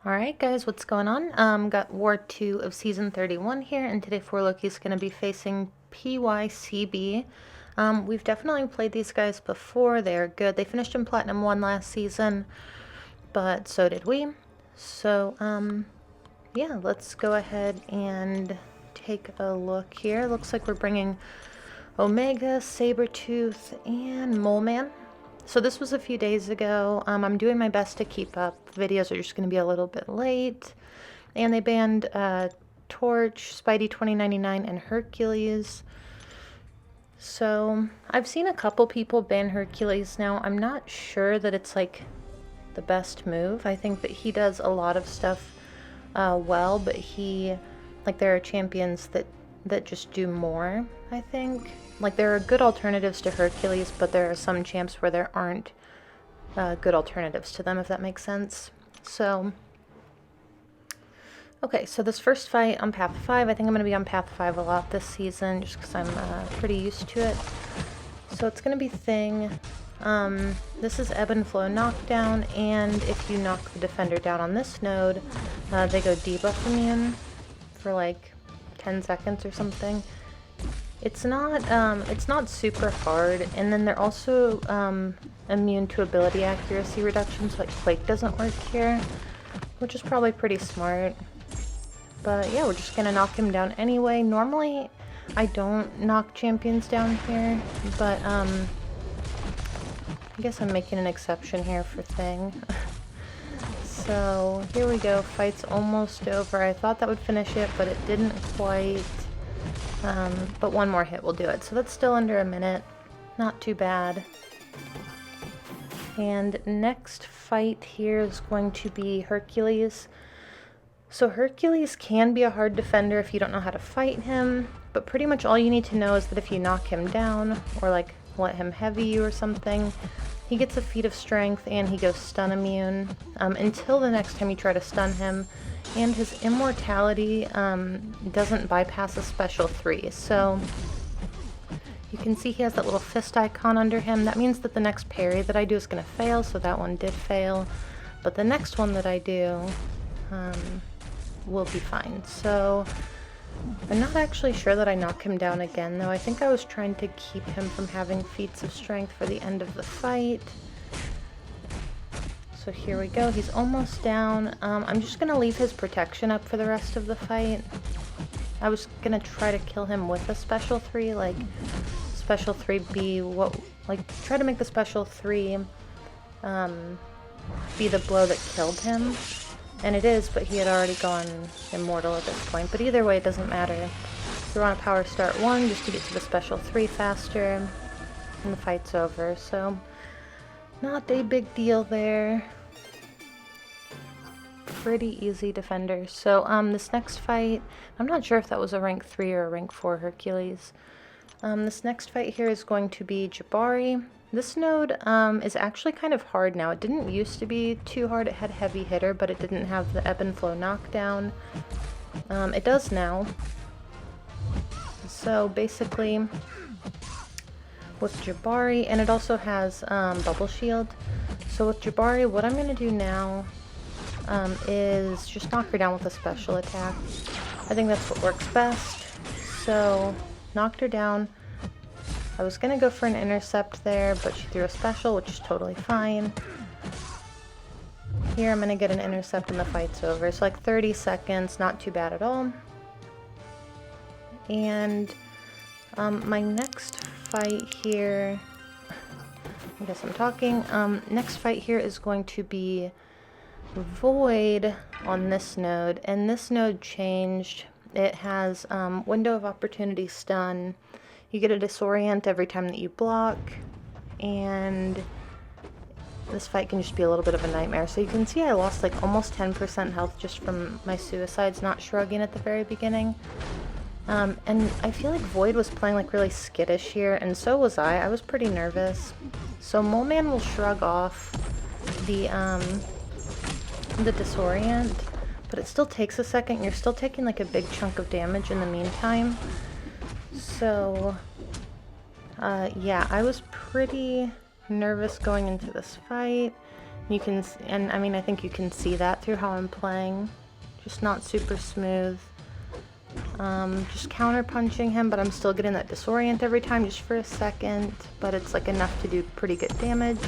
Alright guys, what's going on? Got War 2 of Season 31 here, and today 4Loki is going to be facing Pycb. We've definitely played these guys before. They're good. They finished in Platinum 1 last season, but so did we. So, yeah, let's go ahead and take a look here. Looks like we're bringing Omega, Sabretooth, and Mole Man. So this was a few days ago. I'm doing my best to keep up. Videos are just going to be a little bit late. And they banned Torch, Spidey 2099, and Hercules. So I've seen a couple people ban Hercules now. I'm not sure that it's like the best move. I think that he does a lot of stuff well, but there are champions that just do more, I think. Like, there are good alternatives to Hercules, but there are some champs where there aren't good alternatives to them, if that makes sense. So, okay, so this first fight on Path 5, I think I'm going to be on Path 5 a lot this season, just because I'm pretty used to it. So it's going to be Thing. This is Ebb and Flow knockdown, and if you knock the defender down on this node, they go debuff immune for like 10 seconds or something. It's not super hard, and then they're also immune to ability accuracy reduction, so like Quake doesn't work here, which is probably pretty smart. But yeah, we're just gonna knock him down anyway. Normally, I don't knock champions down here, but I guess I'm making an exception here for Thing. So here we go, fight's almost over. I thought that would finish it, but it didn't quite. But one more hit will do it. So that's still under a minute. Not too bad. And next fight here is going to be Hercules. So Hercules can be a hard defender if you don't know how to fight him, but pretty much all you need to know is that if you knock him down, or like let him heavy you or something, he gets a feat of strength and he goes stun immune until the next time you try to stun him. And his immortality doesn't bypass a special 3. So you can see he has that little fist icon under him. That means that the next parry that I do is going to fail, so that one did fail. But the next one that I do will be fine. So I'm not actually sure that I knock him down again, though. I think I was trying to keep him from having feats of strength for the end of the fight. So here we go, he's almost down. I'm just gonna leave his protection up for the rest of the fight. I was gonna try to kill him with a special 3, like special 3 be what, like try to make the special 3 be the blow that killed him. And it is, but he had already gone immortal at this point. But either way, it doesn't matter. So we're on a power start 1 just to get to the special 3 faster, and the fight's over. So not a big deal there. Pretty easy defender. So this next fight, I'm not sure if that was a rank 3 or a rank 4 Hercules. This next fight here is going to be Jabari. This node is actually kind of hard now. It didn't used to be too hard. It had heavy hitter, but it didn't have the ebb and flow knockdown. It does now. So basically, with Jabari, and it also has bubble shield. So with Jabari, what I'm going to do now is just knock her down with a special attack. I think that's what works best. So knocked her down. I was going to go for an intercept there, but she threw a special, which is totally fine. Here I'm going to get an intercept and the fight's over. So like 30 seconds, not too bad at all. And my next fight here, I guess I'm talking, next fight here is going to be Void on this node, and this node changed. It has window of opportunity stun. You get a disorient every time that you block, and this fight can just be a little bit of a nightmare. So you can see I lost like almost 10% health just from my suicides not shrugging at the very beginning. And I feel like Void was playing like really skittish here, and so was I. I was pretty nervous. So Mole Man will shrug off the disorient, but it still takes a second. You're still taking like a big chunk of damage in the meantime. So yeah, I was pretty nervous going into this fight, You can, and I mean, I think you can see that through how I'm playing. Just not super smooth. Just counter punching him, but I'm still getting that disorient every time just for a second, but it's like enough to do pretty good damage.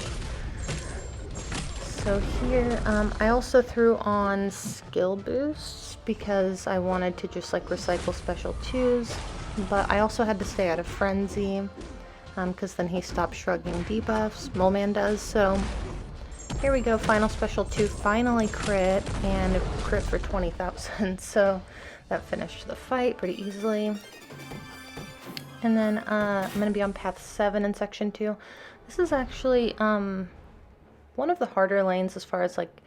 So here, I also threw on skill boosts because I wanted to just like recycle special 2s, but I also had to stay out of frenzy because then he stops shrugging debuffs. Moleman does, so here we go, final special 2, finally crit, and a crit for 20,000, so that finished the fight pretty easily. And then I'm going to be on path 7 in section 2. This is actually one of the harder lanes as far as like,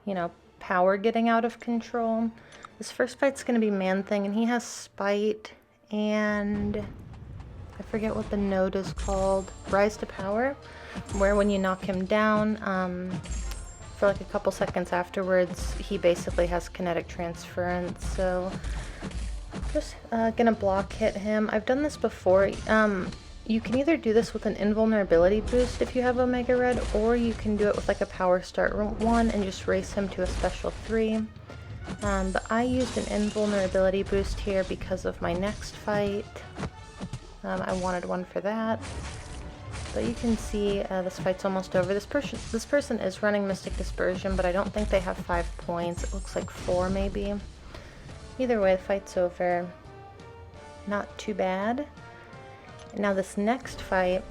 you know, power getting out of control. This first fight's going to be ManThing, and he has Spite, and I forget what the node is called, Rise to Power, where when you knock him down, for like a couple seconds afterwards, he basically has kinetic transference, so just gonna block hit him. I've done this before. You can either do this with an invulnerability boost if you have Omega Red, or you can do it with like a power start 1 and just race him to a special 3. But I used an invulnerability boost here because of my next fight. I wanted one for that. But you can see this fight's almost over. This person is running Mystic Dispersion, but I don't think they have 5 points. It looks like 4 maybe. Either way, the fight's over. Not too bad. Now this next fight,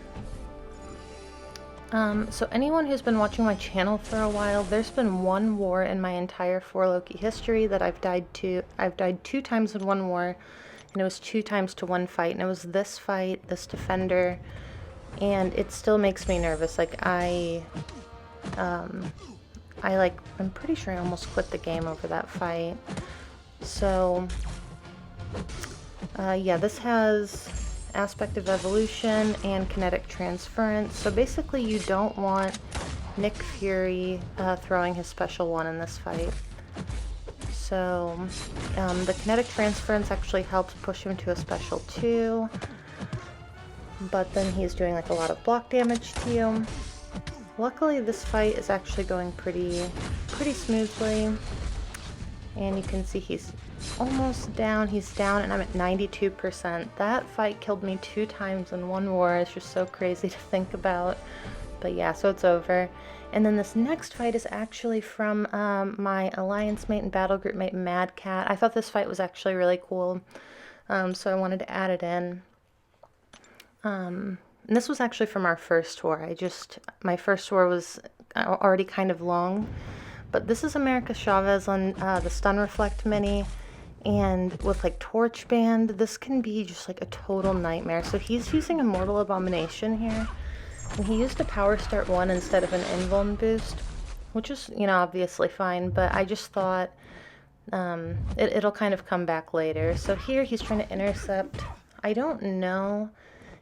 so anyone who's been watching my channel for a while, there's been one war in my entire 4 Loki history that I've died to. I've died 2 times in one war, and it was 2 times to one fight, and it was this fight, this defender, and it still makes me nervous. Like I'm pretty sure I almost quit the game over that fight. So yeah, this has aspect of evolution and kinetic transference. So basically you don't want Nick Fury throwing his special 1 in this fight. So the kinetic transference actually helps push him to a special 2, but then he's doing like a lot of block damage to you. Luckily this fight is actually going pretty smoothly, and you can see he's almost down. He's down, and I'm at 92%. That fight killed me 2 times in one war. It's just so crazy to think about. But yeah, so it's over. And then this next fight is actually from my alliance mate and battle group mate Mad Cat. I thought this fight was actually really cool, so I wanted to add it in. And this was actually from our first war. My first war was already kind of long, but this is America Chavez on the Stun Reflect Mini, and with like Torch Band, this can be just like a total nightmare. So he's using a Mortal Abomination here, and he used a Power Start 1 instead of an Invuln boost, which is, you know, obviously fine, but I just thought it'll kind of come back later. So here he's trying to intercept. I don't know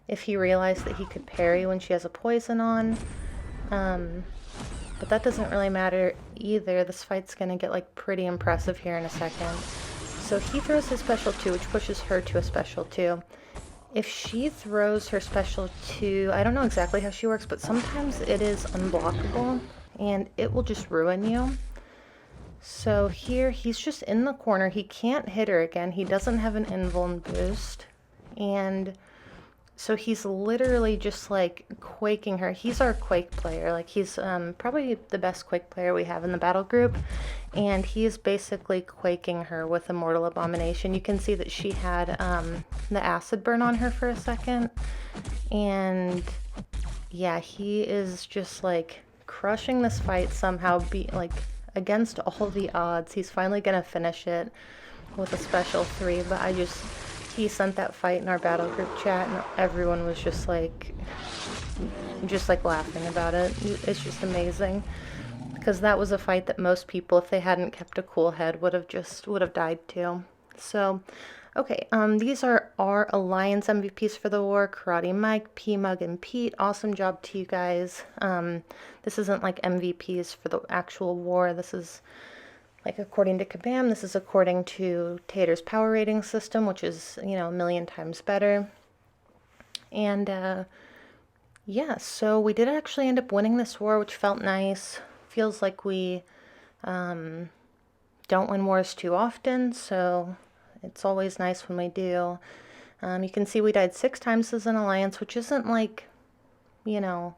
if he realized that he could parry when she has a poison on, but that doesn't really matter either. This fight's gonna get like pretty impressive here in a second. So he throws his special 2, which pushes her to a special 2. If she throws her special 2, I don't know exactly how she works, but sometimes it is unblockable and it will just ruin you. So here he's just in the corner. He can't hit her again. He doesn't have an invuln boost, and so he's literally just like quaking her. He's our Quake player. Like he's probably the best Quake player we have in the battle group, and he's basically quaking her with a Mortal Abomination. You can see that she had the acid burn on her for a second, and yeah, he is just like crushing this fight somehow, against all the odds. He's finally gonna finish it with a special 3, but he sent that fight in our battle group chat, and everyone was just like laughing about it. It's just amazing, because that was a fight that most people, if they hadn't kept a cool head, would have died to. So, okay, these are our Alliance MVPs for the war: Karate Mike, P-Mug, and Pete. Awesome job to you guys. This isn't like MVPs for the actual war. This is like according to Kabam. This is according to Tater's power rating system, which is, you know, 1,000,000 times better. And yeah, so we did actually end up winning this war, which felt nice. feels like we don't win wars too often, so it's always nice when we do. You can see we died 6 times as an alliance, which isn't like, you know,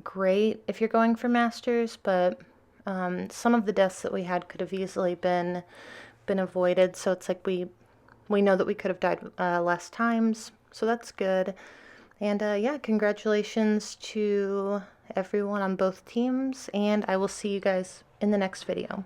great if you're going for masters, but some of the deaths that we had could have easily been avoided, so it's like we know that we could have died less times, so that's good. And yeah, congratulations to everyone on both teams, and I will see you guys in the next video.